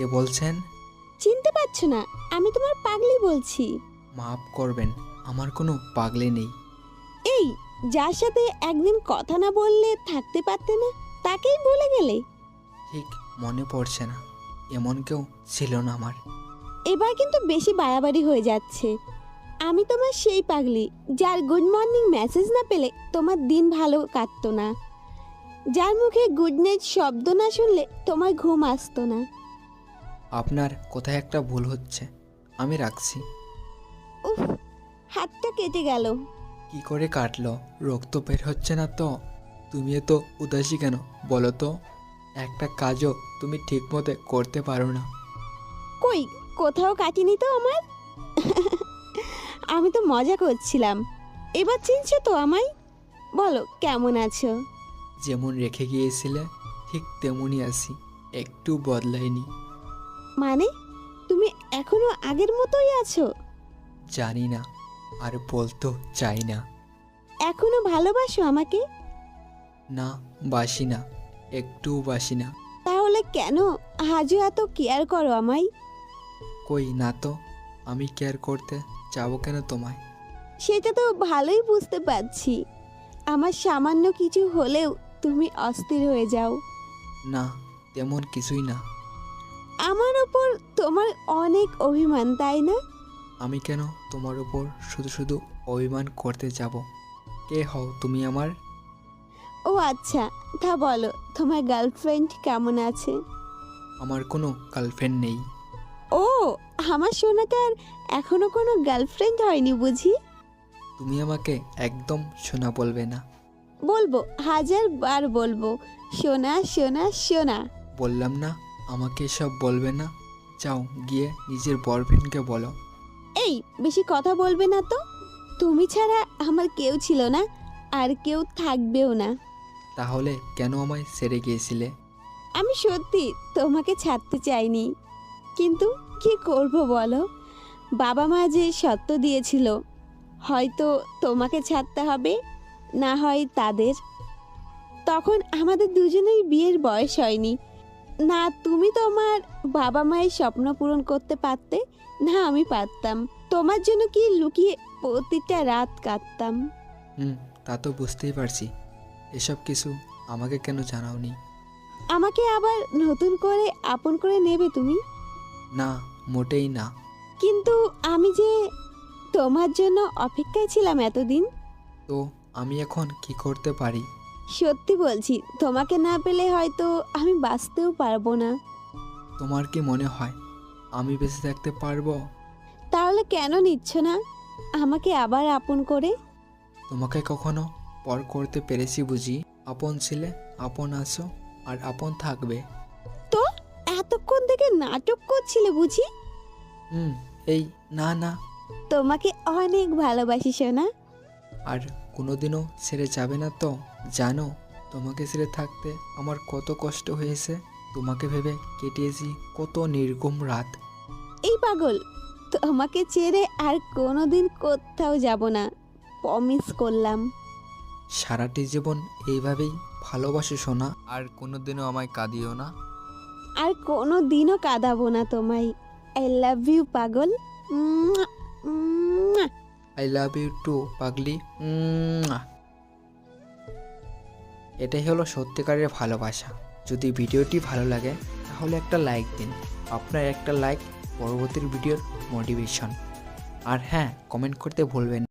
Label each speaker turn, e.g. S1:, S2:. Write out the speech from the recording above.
S1: কে বলছেন?
S2: চিনতে পারছো না? আমি তোমার পাগলি বলছি।
S1: মাফ করবেন, আমার কোনো পাগলি নেই।
S2: এই, যার সাথে একদিন কথা না বললে থাকতে পারতে না, তাকেই বলে গেলে?
S1: ঠিক মনে পড়ছে না, এমন কেউ ছিল না আমার।
S2: এবার কিন্তু বেশি বাড়াবাড়ি হয়ে যাচ্ছে। আমি তোমার সেই পাগলি যার গুড মর্নিং মেসেজ না পেলে তোমার দিন ভালো কাটতো না, যার মুখে গুড নাইট শব্দ না শুনলে তোমার ঘুম আসতো না।
S1: আপনার কোথায় একটা ভুল হচ্ছে, আমি রাখছি।
S2: উফ, হাতটা কেটে গেল।
S1: কি করে কাটলো? রক্ত বের হচ্ছে না তো? তুমি এত উদাসী কেন বলো তো? একটা কাজও তুমি ঠিক মতো করতে পারো না।
S2: কই, কোথাও কাটিনি তো আমার। আমি তো মজা করছিলাম। এবার চিনছো তো আমায়? বলো কেমন আছো?
S1: যেমন রেখে গিয়েছিলে ঠিক তেমনই আছি, একটু বদলাইনি।
S2: মানে তুমি এখনো আগের মতোই আছো?
S1: জানি না, আর বলতেও চাই না।
S2: এখনো ভালোবাসো আমাকে?
S1: না, বাসি না, একটু বাসি না।
S2: তাহলে কেন আজও এত কেয়ার করো আমায়?
S1: কই না তো, আমি কেয়ার করতে যাবো কেন তোমায়?
S2: সেটা তো ভালোই বুঝতে পারছি। আমার সামান্য কিছু হলেও তুমি অস্থির হয়ে যাও।
S1: না, তেমন কিছুই না।
S2: আমার ওপর তোমার অনেক অভিমান, তাই না?
S1: আমি কেন তোমার উপর শুধু শুধু অভিমান করতে যাব? কে হও তুমি আমার?
S2: ও আচ্ছা, তা বলো তোমার গার্লফ্রেন্ড কেমন আছে?
S1: আমার কোনো গার্লফ্রেন্ড নেই।
S2: ও, আমার সোনাটার এখনো কোনো গার্লফ্রেন্ড হয়নি বুঝি?
S1: তুমি আমাকে একদম শোনা বলবে না।
S2: বলবো, 1000 বার বলবো। সোনা সোনা সোনা।
S1: বললাম না, আমাকে সব বলবে না। যাও গিয়ে নিজের বয়ফ্রেন্ডকে বলো।
S2: এই, বেশি কথা বলবে না তো। তুমি ছাড়া আমার কেউ ছিল না, আর কেউ থাকবেও না।
S1: তাহলে কেন আমায় ছেড়ে গিয়েছিলে?
S2: আমি সত্যি তোমাকে ছাড়তে চাইনি, কিন্তু কি করব বলো? বাবা মা যে সত্য দিয়েছিল, হয়তো তোমাকে ছাড়তে হবে, না হয় তাদের। তখন আমাদের দুজনেই বিয়ের বয়স হয়নি। না তুমি তোমার বাবা মায়ের স্বপ্ন পূরণ করতে পারতে, না আমি পারতাম। তোমার জন্য কি লুকিয়ে প্রতিটা রাত কাটতাম।
S1: তা তো বুঝতেই পারছি। এসব কিছু আমাকে কেন জানাওনি?
S2: আমাকে আবার নতুন করে আপন করে নেবে তুমি?
S1: না, মোটেই না।
S2: কিন্তু আমি যে তোমার জন্য অপেক্ষায় ছিলাম এতদিন।
S1: তো আমি এখন কি করতে পারি?
S2: সত্যি বলছি, তোমাকে না পেলে হয়তো আমি বাঁচতেও পারবো না।
S1: তোমার কি মনে হয় আমি বেঁচে থাকতে পারবো?
S2: তাহলে কেন নিচ্ছ না আমাকে আবার আপন করে?
S1: তোমাকে কখনো পর করতে পেরেছি বুঝি? আপন ছিলে, আপন আছো, আর আপন থাকবে।
S2: তো এতক্ষণ থেকে নাটক করছিলে বুঝি?
S1: এই না না।
S2: তোমাকে অনেক ভালোবাসি সোনা।
S1: আর কোনোদিনও ছেড়ে যাবে না তো? জানো, তোমাকে ছেড়ে থাকতে আমার কত কষ্ট হয়েছে। তোমাকে ভেবে কেটেছি কত নির্ঘুম রাত।
S2: এই পাগল, তোমাকে ছেড়ে আর কোনোদিন কোথাও যাব না, প্রমিস করলাম।
S1: সারাটি জীবন এইভাবেই ভালোবাসো সোনা, আর কোনোদিনও আমায় কাঁদিও না।
S2: আর কোনো দিনও কাঁদাবো না তোমায়। আই লাভ ইউ পাগল। মুয়া, মুয়া।
S1: আই লাভ ইউ টু পাগলি। এটাই হলো সত্যিকারের ভালোবাসা। যদি ভিডিওটি ভালো লাগে তাহলে একটা লাইক দিন। আপনার একটা লাইক পরবর্তী ভিডিওর মোটিভেশন। আর হ্যাঁ, কমেন্ট করতে ভুলবেন না।